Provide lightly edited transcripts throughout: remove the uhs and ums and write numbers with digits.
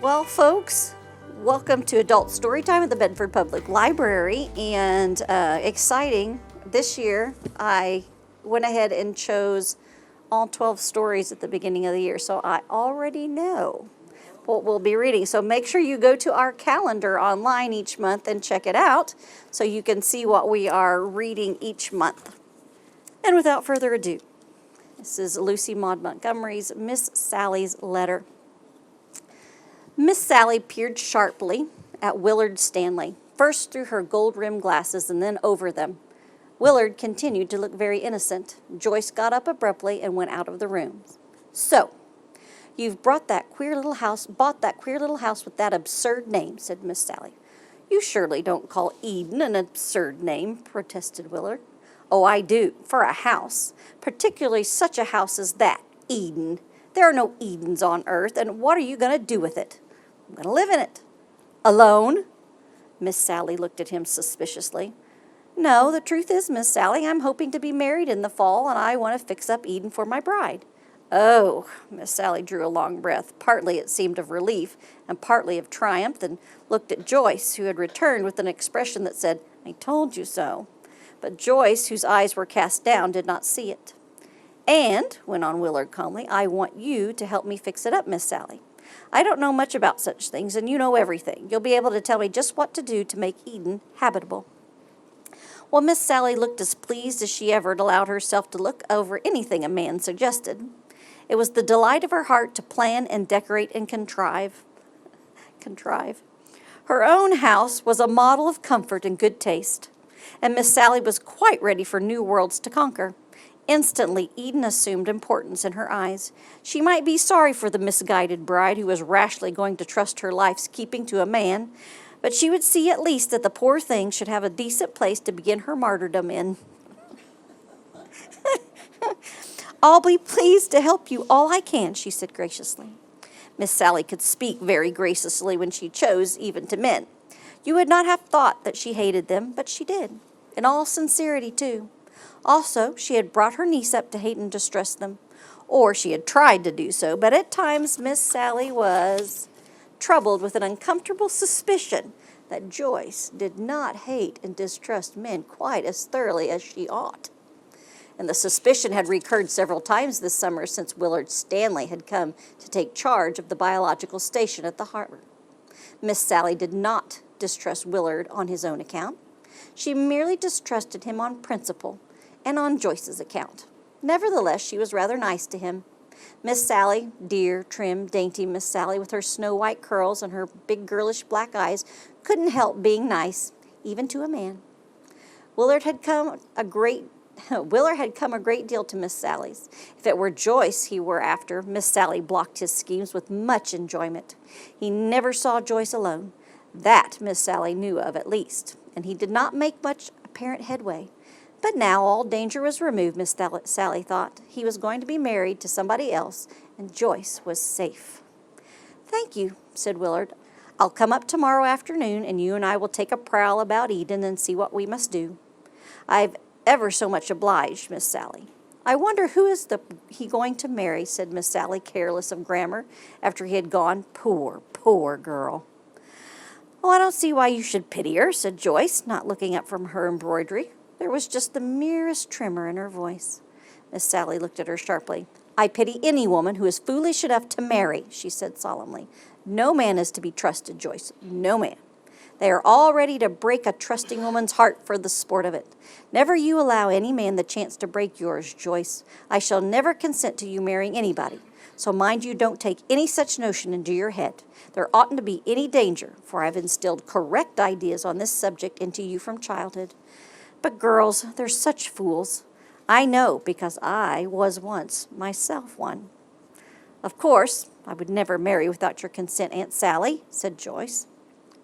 Well, folks, welcome to Adult Storytime at the Bedford Public Library. And exciting, this year I went ahead and chose all 12 stories at the beginning of the year. So I already know what we'll be reading. So make sure you go to our calendar online each month and check it out so you can see what we are reading each month. And without further ado, this is Lucy Maud Montgomery's Miss Sally's Letter. Miss Sally peered sharply at Willard Stanley, first through her gold-rimmed glasses and then over them. Willard continued to look very innocent. Joyce got up abruptly and went out of the room. "So, you've bought that queer little house with that absurd name," said Miss Sally. "You surely don't call Eden an absurd name," protested Willard. "Oh, I do, for a house, particularly such a house as that, Eden. There are no Edens on earth, and what are you going to do with it?" "I'm going to live in it." "Alone?" Miss Sally looked at him suspiciously. "No, the truth is, Miss Sally, I'm hoping to be married in the fall, and I want to fix up Eden for my bride." "Oh," Miss Sally drew a long breath. Partly it seemed of relief, and partly of triumph, and looked at Joyce, who had returned with an expression that said, "I told you so." But Joyce, whose eyes were cast down, did not see it. "And," went on Willard calmly, "I want you to help me fix it up, Miss Sally. I don't know much about such things, and you know everything. You'll be able to tell me just what to do to make Eden habitable." Well, Miss Sally looked as pleased as she ever allowed herself to look over anything a man suggested. It was the delight of her heart to plan and decorate and contrive. Her own house was a model of comfort and good taste, and Miss Sally was quite ready for new worlds to conquer. Instantly, Eden assumed importance in her eyes. She might be sorry for the misguided bride who was rashly going to trust her life's keeping to a man, but she would see at least that the poor thing should have a decent place to begin her martyrdom in. "I'll be pleased to help you all I can," she said graciously. Miss Sally could speak very graciously when she chose, even to men. You would not have thought that she hated them, but she did, in all sincerity, too. Also, she had brought her niece up to hate and distrust them, or she had tried to do so, but at times Miss Sally was troubled with an uncomfortable suspicion that Joyce did not hate and distrust men quite as thoroughly as she ought. And the suspicion had recurred several times this summer since Willard Stanley had come to take charge of the biological station at the harbor. Miss Sally did not distrust Willard on his own account. She merely distrusted him on principle and on Joyce's account. Nevertheless, she was rather nice to him. Miss Sally, dear, trim, dainty Miss Sally, with her snow-white curls and her big girlish black eyes, couldn't help being nice, even to a man. Willard had come a great deal to Miss Sally's. If it were Joyce he were after, Miss Sally blocked his schemes with much enjoyment. He never saw Joyce alone. That Miss Sally knew of at least, and he did not make much apparent headway. But now all danger was removed, Miss Sally thought. He was going to be married to somebody else, and Joyce was safe. "Thank you," said Willard. "I'll come up tomorrow afternoon, and you and I will take a prowl about Eden and see what we must do." "I've ever so much obliged, Miss Sally." "I wonder who is he going to marry," said Miss Sally, careless of grammar, after he had gone. Poor girl." "Oh, I don't see why you should pity her," said Joyce, not looking up from her embroidery. There was just the merest tremor in her voice. Miss Sally looked at her sharply. "I pity any woman who is foolish enough to marry," she said solemnly. "No man is to be trusted, Joyce. No man. They are all ready to break a trusting woman's heart for the sport of it. Never you allow any man the chance to break yours, Joyce. I shall never consent to you marrying anybody. So mind you don't take any such notion into your head. There oughtn't to be any danger, for I've instilled correct ideas on this subject into you from childhood. But girls, they're such fools. I know, because I was once myself one." "Of course, I would never marry without your consent, Aunt Sally," said Joyce,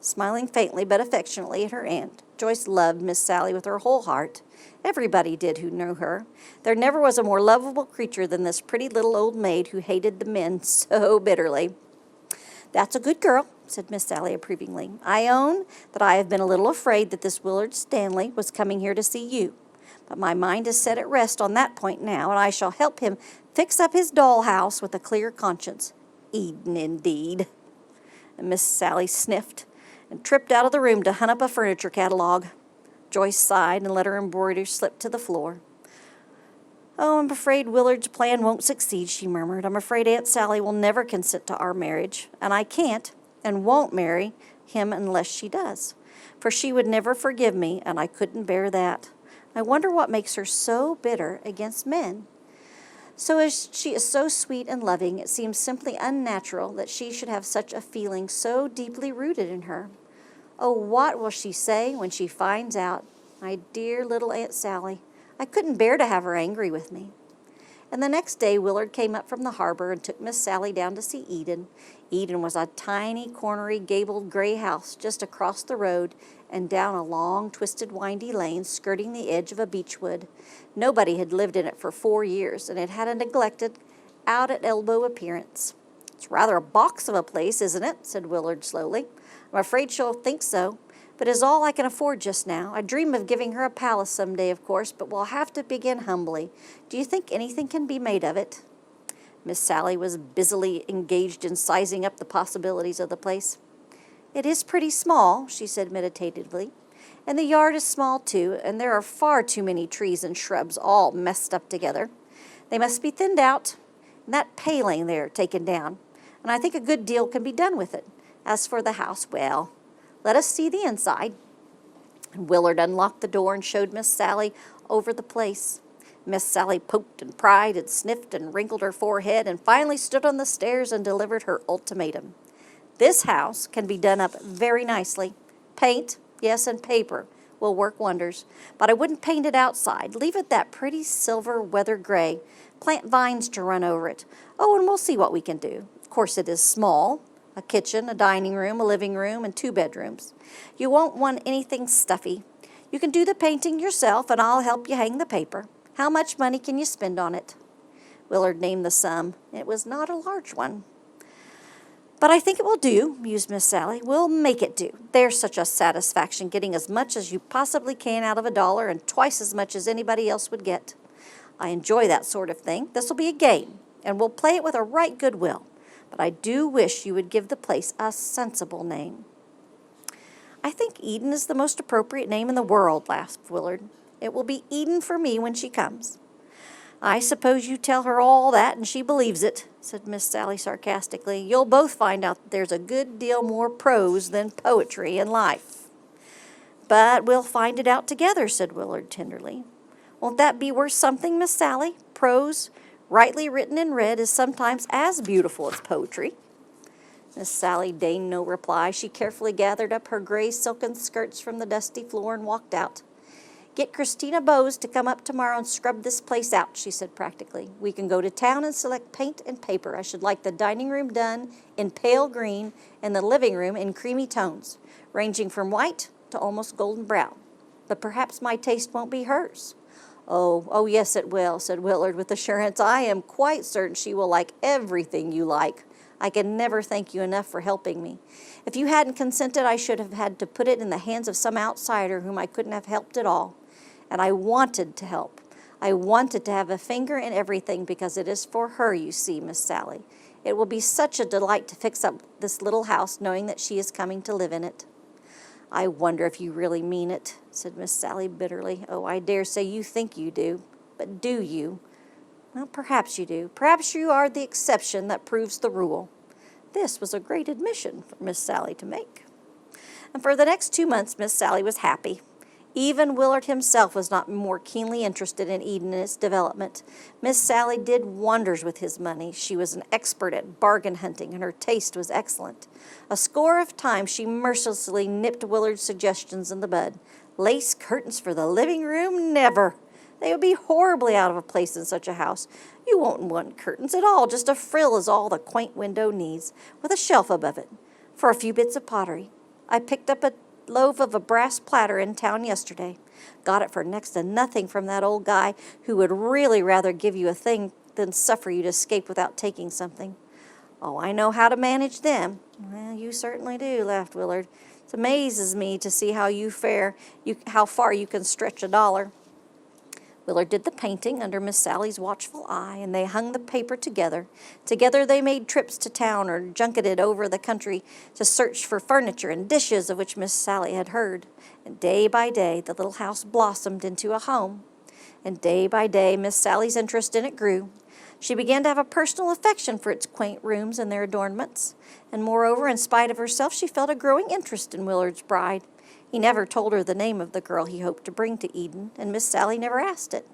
smiling faintly but affectionately at her aunt. Joyce loved Miss Sally with her whole heart. Everybody did who knew her. There never was a more lovable creature than this pretty little old maid who hated the men so bitterly. "That's a good girl," said Miss Sally approvingly. "I own that I have been a little afraid that this Willard Stanley was coming here to see you. But my mind is set at rest on that point now, and I shall help him fix up his doll house with a clear conscience. Eden, indeed." And Miss Sally sniffed and tripped out of the room to hunt up a furniture catalog. Joyce sighed and let her embroidery slip to the floor. "Oh, I'm afraid Willard's plan won't succeed," she murmured. "I'm afraid Aunt Sally will never consent to our marriage, and I can't and won't marry him unless she does, for she would never forgive me, and I couldn't bear that. I wonder what makes her so bitter against men. So as she is so sweet and loving, it seems simply unnatural that she should have such a feeling so deeply rooted in her. Oh, what will she say when she finds out? My dear little Aunt Sally. I couldn't bear to have her angry with me." And the next day Willard came up from the harbor and took Miss Sally down to see Eden. Eden was a tiny, cornery, gabled gray house just across the road and down a long, twisted, windy lane skirting the edge of a beechwood. Nobody had lived in it for 4 years, and it had a neglected, out-at-elbow appearance. "It's rather a box of a place, isn't it?" said Willard slowly. "I'm afraid she'll think so, but it's all I can afford just now. I dream of giving her a palace some day, of course, but we'll have to begin humbly. Do you think anything can be made of it?" Miss Sally was busily engaged in sizing up the possibilities of the place. "It is pretty small," she said meditatively, "and the yard is small too, and there are far too many trees and shrubs all messed up together. They must be thinned out, and that paling there taken down, and I think a good deal can be done with it. As for the house, well, let us see the inside." And Willard unlocked the door and showed Miss Sally over the place. Miss Sally poked and pried and sniffed and wrinkled her forehead and finally stood on the stairs and delivered her ultimatum. "This house can be done up very nicely. Paint, yes, and paper will work wonders, but I wouldn't paint it outside. Leave it that pretty silver weather gray. Plant vines to run over it. Oh, and we'll see what we can do. Of course it is small. A kitchen, a dining room, a living room, and 2 bedrooms. You won't want anything stuffy. You can do the painting yourself, and I'll help you hang the paper. How much money can you spend on it?" Willard named the sum. It was not a large one. "But I think it will do," mused Miss Sally. "We'll make it do. There's such a satisfaction getting as much as you possibly can out of a dollar and twice as much as anybody else would get. I enjoy that sort of thing. This will be a game, and we'll play it with a right good will. But I do wish you would give the place a sensible name." "I think Eden is the most appropriate name in the world," laughed Willard. "It will be Eden for me when she comes." "I suppose you tell her all that and she believes it," said Miss Sally sarcastically. "You'll both find out that there's a good deal more prose than poetry in life." "But we'll find it out together," said Willard tenderly. "Won't that be worth something, Miss Sally? Prose, rightly written and read, is sometimes as beautiful as poetry." Miss Sally deigned no reply. She carefully gathered up her gray silken skirts from the dusty floor and walked out. "Get Christina Bowes to come up tomorrow and scrub this place out," she said practically. "We can go to town and select paint and paper. I should like the dining room done in pale green and the living room in creamy tones, ranging from white to almost golden brown. But perhaps my taste won't be hers." Oh, yes, it will," said Willard with assurance. "I am quite certain she will like everything you like. I can never thank you enough for helping me. If you hadn't consented, I should have had to put it in the hands of some outsider whom I couldn't have helped at all. And I wanted to help. I wanted to have a finger in everything because it is for her, you see, Miss Sally. It will be such a delight to fix up this little house knowing that she is coming to live in it." "I wonder if you really mean it," said Miss Sally bitterly. "Oh, I dare say you think you do. But do you?" "Well, perhaps you do. Perhaps you are the exception that proves the rule." This was a great admission for Miss Sally to make. And for the next 2 months, Miss Sally was happy. Even Willard himself was not more keenly interested in Eden and its development. Miss Sally did wonders with his money. She was an expert at bargain hunting, and her taste was excellent. A score of times she mercilessly nipped Willard's suggestions in the bud. Lace curtains for the living room? Never! They would be horribly out of place in such a house. You won't want curtains at all. Just a frill is all the quaint window needs, with a shelf above it, for a few bits of pottery. I picked up a loaf of a brass platter in town yesterday. Got it for next to nothing from that old guy who would really rather give you a thing than suffer you to escape without taking something. Oh, I know how to manage them." "Well, you certainly do," laughed Willard. "It amazes me to see how you fare, how far you can stretch a dollar." Willard did the painting under Miss Sally's watchful eye, and they hung the paper together. Together they made trips to town or junketed over the country to search for furniture and dishes of which Miss Sally had heard. And day by day the little house blossomed into a home. And day by day Miss Sally's interest in it grew. She began to have a personal affection for its quaint rooms and their adornments. And moreover, in spite of herself, she felt a growing interest in Willard's bride. He never told her the name of the girl he hoped to bring to Eden, and Miss Sally never asked it.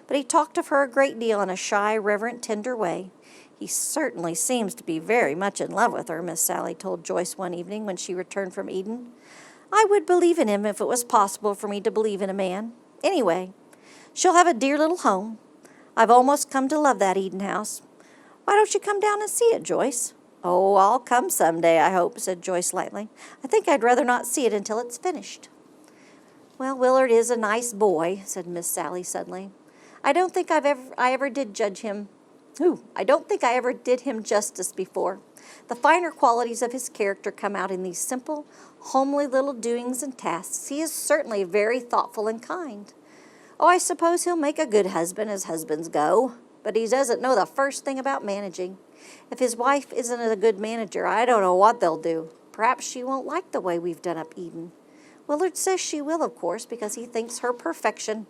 But he talked of her a great deal in a shy, reverent, tender way. He certainly seems to be very much in love with her, Miss Sally told Joyce one evening when she returned from Eden. I would believe in him if it was possible for me to believe in a man. Anyway, she'll have a dear little home. I've almost come to love that Eden house. Why don't you come down and see it, Joyce? Oh, I'll come someday, I hope, said Joyce lightly. I think I'd rather not see it until it's finished. Well, Willard is a nice boy, said Miss Sally suddenly. I don't think I ever did him justice before. The finer qualities of his character come out in these simple, homely little doings and tasks. He is certainly very thoughtful and kind. Oh, I suppose he'll make a good husband as husbands go, but he doesn't know the first thing about managing. If his wife isn't a good manager, I don't know what they'll do. Perhaps she won't like the way we've done up Eden. Willard says she will, of course, because he thinks her perfection.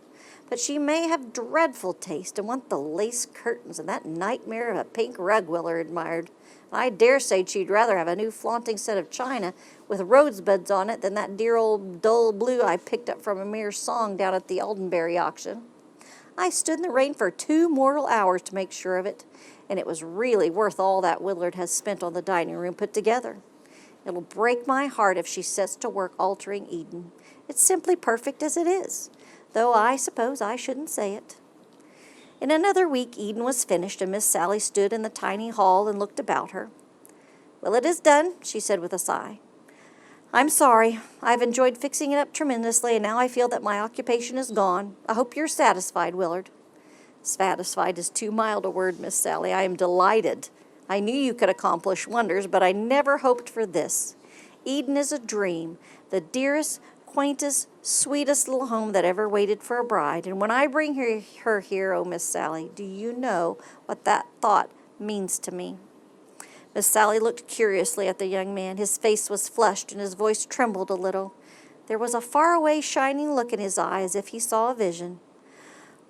But she may have dreadful taste and want the lace curtains and that nightmare of a pink rug Willard admired. I dare say she'd rather have a new flaunting set of china with rosebuds on it than that dear old dull blue I picked up from a mere song down at the Aldenbury auction. I stood in the rain for 2 mortal hours to make sure of it, and it was really worth all that Willard has spent on the dining room put together. It'll break my heart if she sets to work altering Eden. It's simply perfect as it is, though I suppose I shouldn't say it. In another week Eden was finished, and Miss Sally stood in the tiny hall and looked about her. Well, it is done, she said with a sigh. I'm sorry. I've enjoyed fixing it up tremendously, and now I feel that my occupation is gone. I hope you're satisfied, Willard. Satisfied is too mild a word, Miss Sally. I am delighted. I knew you could accomplish wonders, but I never hoped for this. Eden is a dream, the dearest, quaintest, sweetest little home that ever waited for a bride. And when I bring her here, oh, Miss Sally, do you know what that thought means to me? Miss Sally looked curiously at the young man. His face was flushed, and his voice trembled a little. There was a faraway, shining look in his eye, as if he saw a vision.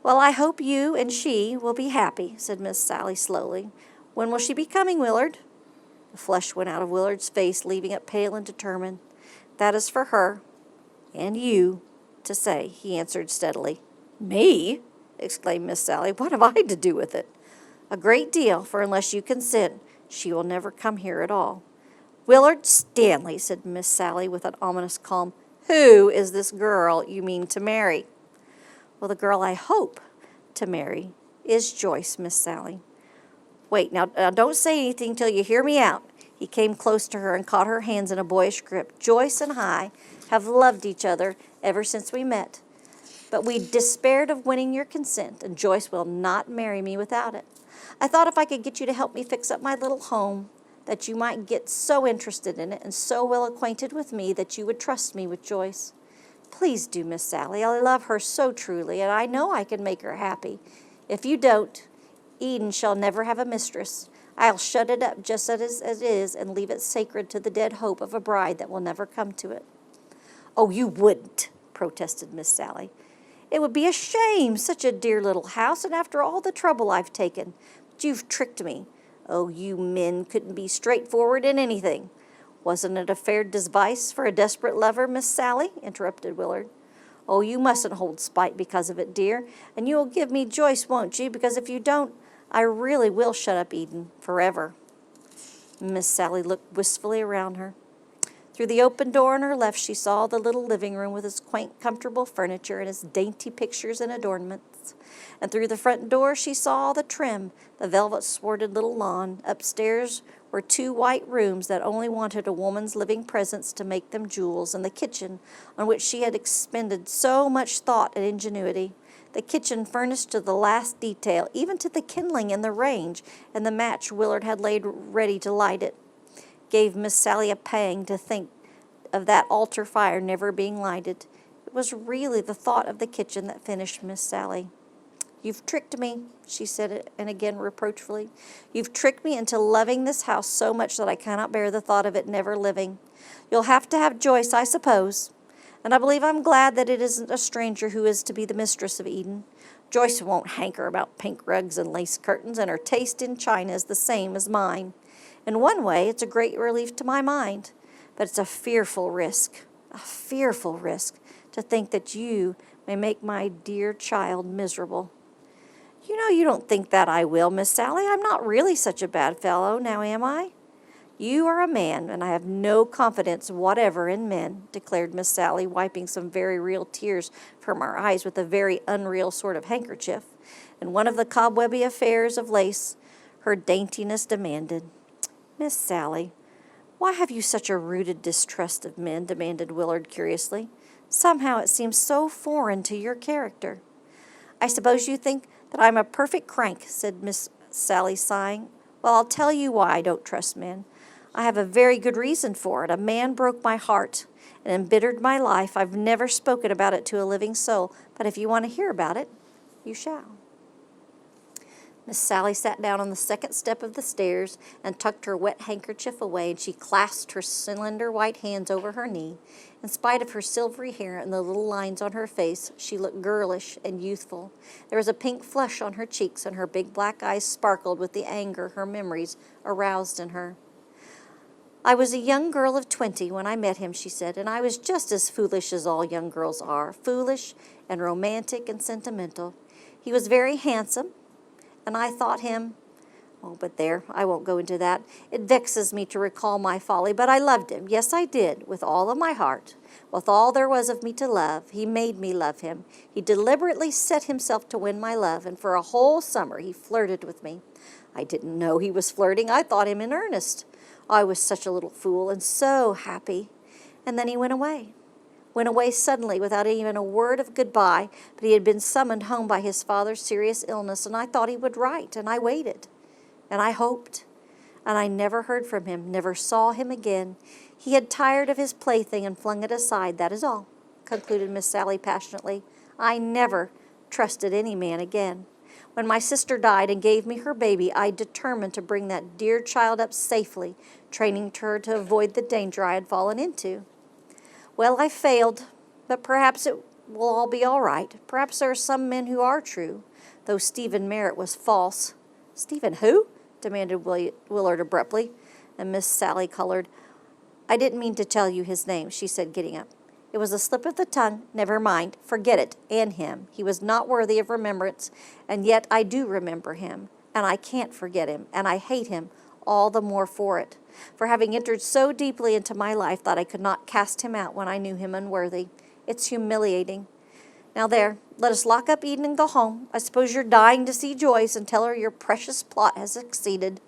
Well, I hope you and she will be happy, said Miss Sally slowly. When will she be coming, Willard? The flush went out of Willard's face, leaving it pale and determined. That is for her and you to say, he answered steadily. Me? Exclaimed Miss Sally. What have I to do with it? A great deal, for unless you consent, she will never come here at all. Willard Stanley, said Miss Sally with an ominous calm. Who is this girl you mean to marry? Well, the girl I hope to marry is Joyce, Miss Sally. Wait, now don't say anything till you hear me out. He came close to her and caught her hands in a boyish grip. Joyce and I have loved each other ever since we met. But we despaired of winning your consent, and Joyce will not marry me without it. I thought if I could get you to help me fix up my little home, that you might get so interested in it and so well acquainted with me that you would trust me with Joyce. Please do, Miss Sally. I love her so truly, and I know I can make her happy. If you don't, Eden shall never have a mistress. I'll shut it up just as it is and leave it sacred to the dead hope of a bride that will never come to it. Oh, you wouldn't, protested Miss Sally. It would be a shame, such a dear little house, and after all the trouble I've taken. But you've tricked me. Oh, you men couldn't be straightforward in anything. Wasn't it a fair device for a desperate lover, Miss Sally? Interrupted Willard. Oh, you mustn't hold spite because of it, dear, and you will give me Joyce, won't you? Because if you don't, I really will shut up Eden forever. Miss Sally looked wistfully around her. Through the open door on her left, she saw the little living room with its quaint, comfortable furniture and its dainty pictures and adornments. And through the front door, she saw the trim, the velvet-swarded little lawn. Upstairs were 2 white rooms that only wanted a woman's living presence to make them jewels, and the kitchen, on which she had expended so much thought and ingenuity. The kitchen furnished to the last detail, even to the kindling in the range, and the match Willard had laid ready to light it. Gave Miss Sally a pang to think of that altar fire never being lighted. It was really the thought of the kitchen that finished Miss Sally. You've tricked me, she said, and again reproachfully. You've tricked me into loving this house so much that I cannot bear the thought of it never living. You'll have to have Joyce, I suppose. And I believe I'm glad that it isn't a stranger who is to be the mistress of Eden. Joyce won't hanker about pink rugs and lace curtains, and her taste in china is the same as mine. In one way, it's a great relief to my mind, but it's a fearful risk to think that you may make my dear child miserable. You know you don't think that I will, Miss Sally. I'm not really such a bad fellow, now am I? You are a man, and I have no confidence whatever in men, declared Miss Sally, wiping some very real tears from her eyes with a very unreal sort of handkerchief, and one of the cobwebby affairs of lace her daintiness demanded. Miss Sally, why have you such a rooted distrust of men? Demanded Willard curiously. Somehow it seems so foreign to your character. I suppose you think that I'm a perfect crank, said Miss Sally, sighing. Well, I'll tell you why I don't trust men. I have a very good reason for it. A man broke my heart and embittered my life. I've never spoken about it to a living soul, but if you want to hear about it, you shall. Miss Sally sat down on the second step of the stairs and tucked her wet handkerchief away, and she clasped her slender white hands over her knee. In spite of her silvery hair and the little lines on her face, she looked girlish and youthful. There was a pink flush on her cheeks, and her big black eyes sparkled with the anger her memories aroused in her. I was a young girl of 20 when I met him, she said, and I was just as foolish as all young girls are, foolish and romantic and sentimental. He was very handsome, and I thought him, but there, I won't go into that. It vexes me to recall my folly, but I loved him. Yes, I did, with all of my heart, with all there was of me to love. He made me love him. He deliberately set himself to win my love, and for a whole summer he flirted with me. I didn't know he was flirting. I thought him in earnest. I was such a little fool and so happy. And then he went away suddenly without even a word of goodbye, but he had been summoned home by his father's serious illness, and I thought he would write, and I waited, and I hoped, and I never heard from him, never saw him again. He had tired of his plaything and flung it aside, that is all, concluded Miss Sally passionately. I never trusted any man again. When my sister died and gave me her baby, I determined to bring that dear child up safely, training her to avoid the danger I had fallen into. Well, I failed, but perhaps it will all be all right. Perhaps there are some men who are true, though Stephen Merritt was false. Stephen who? Demanded Willard abruptly, and Miss Sally colored. I didn't mean to tell you his name, she said, getting up. It was a slip of the tongue. Never mind. Forget it, and him. He was not worthy of remembrance, and yet I do remember him, and I can't forget him, and I hate him all the more for it, for having entered so deeply into my life that I could not cast him out when I knew him unworthy. It's humiliating. Now there, let us lock up Eden and go home. I suppose you're dying to see Joyce and tell her your precious plot has succeeded.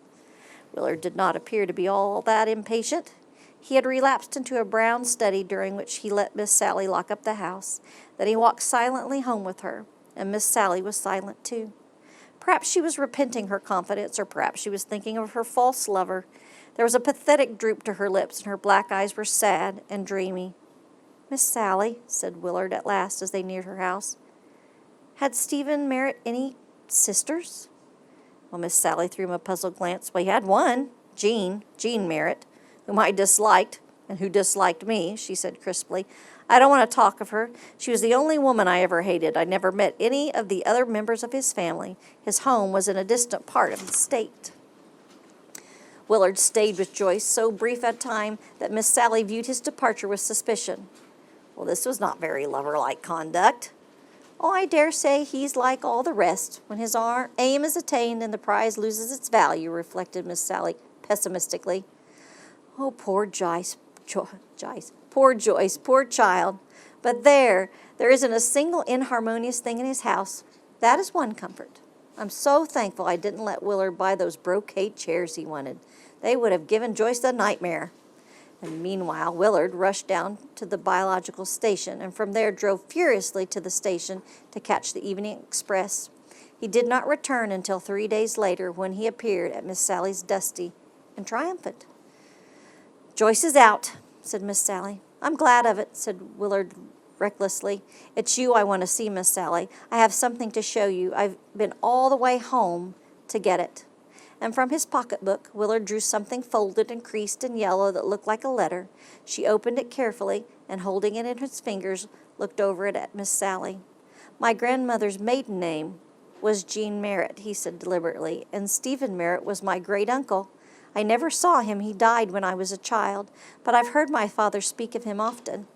Willard did not appear to be all that impatient. He had relapsed into a brown study during which he let Miss Sally lock up the house. Then he walked silently home with her, and Miss Sally was silent too. Perhaps she was repenting her confidence, or perhaps she was thinking of her false lover. There was a pathetic droop to her lips, and her black eyes were sad and dreamy. Miss Sally, said Willard at last as they neared her house, had Stephen Merritt any sisters? Well, Miss Sally threw him a puzzled glance. Well, he had one, Jean Merritt, whom I disliked, and who disliked me, she said crisply. I don't want to talk of her. She was the only woman I ever hated. I never met any of the other members of his family. His home was in a distant part of the state. Willard stayed with Joyce so brief a time that Miss Sally viewed his departure with suspicion. Well, this was not very lover-like conduct. Oh, I dare say he's like all the rest. When his aim is attained and the prize loses its value, reflected Miss Sally pessimistically. Oh, poor Joyce, poor child. But there isn't a single inharmonious thing in his house. That is one comfort. I'm so thankful I didn't let Willard buy those brocade chairs he wanted. They would have given Joyce the nightmare. And meanwhile, Willard rushed down to the biological station, and from there drove furiously to the station to catch the evening express. He did not return until 3 days later, when he appeared at Miss Sally's dusty and triumphant. Joyce is out, said Miss Sally. I'm glad of it, said Willard recklessly. "It's you I want to see, Miss Sally. I have something to show you. I've been all the way home to get it." And from his pocketbook, Willard drew something folded and creased and yellow that looked like a letter. She opened it carefully, and holding it in his fingers, looked over it at Miss Sally. "My grandmother's maiden name was Jean Merritt," he said deliberately, "and Stephen Merritt was my great-uncle. I never saw him. He died when I was a child, but I've heard my father speak of him often."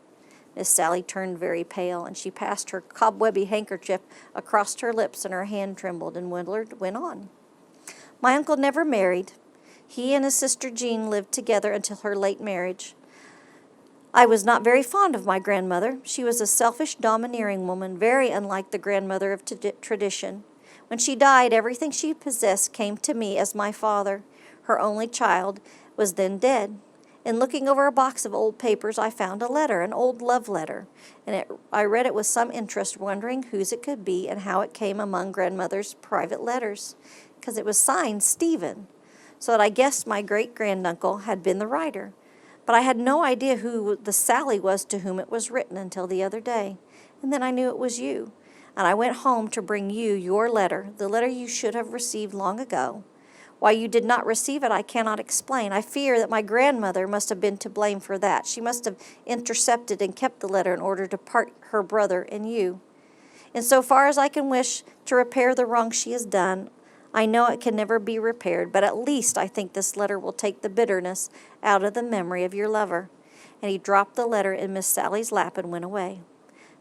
Miss Sally turned very pale, and she passed her cobwebby handkerchief across her lips, and her hand trembled, and Willard went on. "My uncle never married. He and his sister Jean lived together until her late marriage. I was not very fond of my grandmother. She was a selfish, domineering woman, very unlike the grandmother of tradition. When she died, everything she possessed came to me as my father. Her only child was then dead. In looking over a box of old papers, I found a letter, an old love letter, and I read it with some interest, wondering whose it could be and how it came among grandmother's private letters, because it was signed Stephen, so that I guessed my great-granduncle had been the writer. But I had no idea who the Sally was to whom it was written until the other day, and then I knew it was you. And I went home to bring you your letter, the letter you should have received long ago. Why you did not receive it, I cannot explain. I fear that my grandmother must have been to blame for that. She must have intercepted and kept the letter in order to part her brother and you. In so far as I can wish to repair the wrong she has done, I know it can never be repaired, but at least I think this letter will take the bitterness out of the memory of your lover." And he dropped the letter in Miss Sally's lap and went away.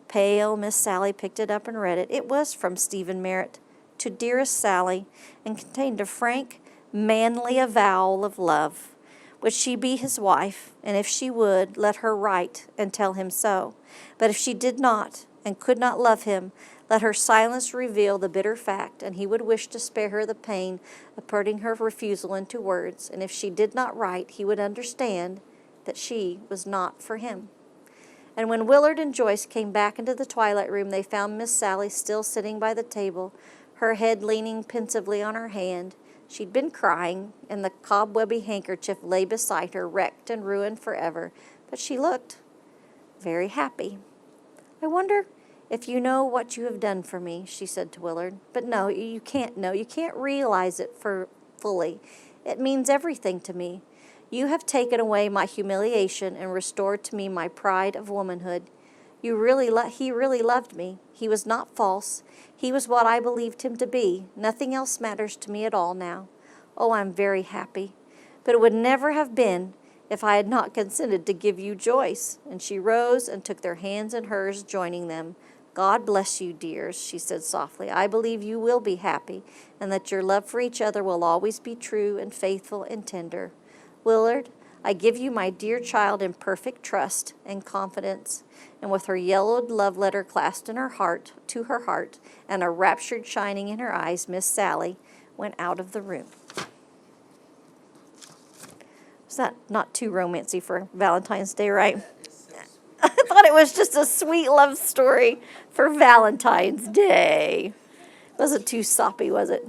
Pale Miss Sally picked it up and read it. It was from Stephen Merritt, "To dearest Sally," and contained a frank, manly avowal of love. Would she be his wife? And if she would, let her write and tell him so. But if she did not and could not love him, let her silence reveal the bitter fact, and he would wish to spare her the pain of putting her refusal into words. And if she did not write, he would understand that she was not for him. And when Willard and Joyce came back into the twilight room, they found Miss Sally still sitting by the table, her head leaning pensively on her hand. She'd been crying, and the cobwebby handkerchief lay beside her, wrecked and ruined forever. But she looked very happy. "I wonder if you know what you have done for me," she said to Willard. "But no, you can't know. You can't realize it fully. It means everything to me. You have taken away my humiliation and restored to me my pride of womanhood. He really loved me. He was not false. He was what I believed him to be. Nothing else matters to me at all now. Oh, I'm very happy. But it would never have been if I had not consented to give you Joyce." And she rose and took their hands in hers, joining them. "God bless you, dears," she said softly. "I believe you will be happy, and that your love for each other will always be true and faithful and tender. Willard, I give you my dear child in perfect trust and confidence." And with her yellowed love letter clasped in her heart, to her heart, and a rapture shining in her eyes, Miss Sally went out of the room. Is that not too romancy for Valentine's Day, right? I thought it was just a sweet love story for Valentine's Day. Wasn't too soppy, was it?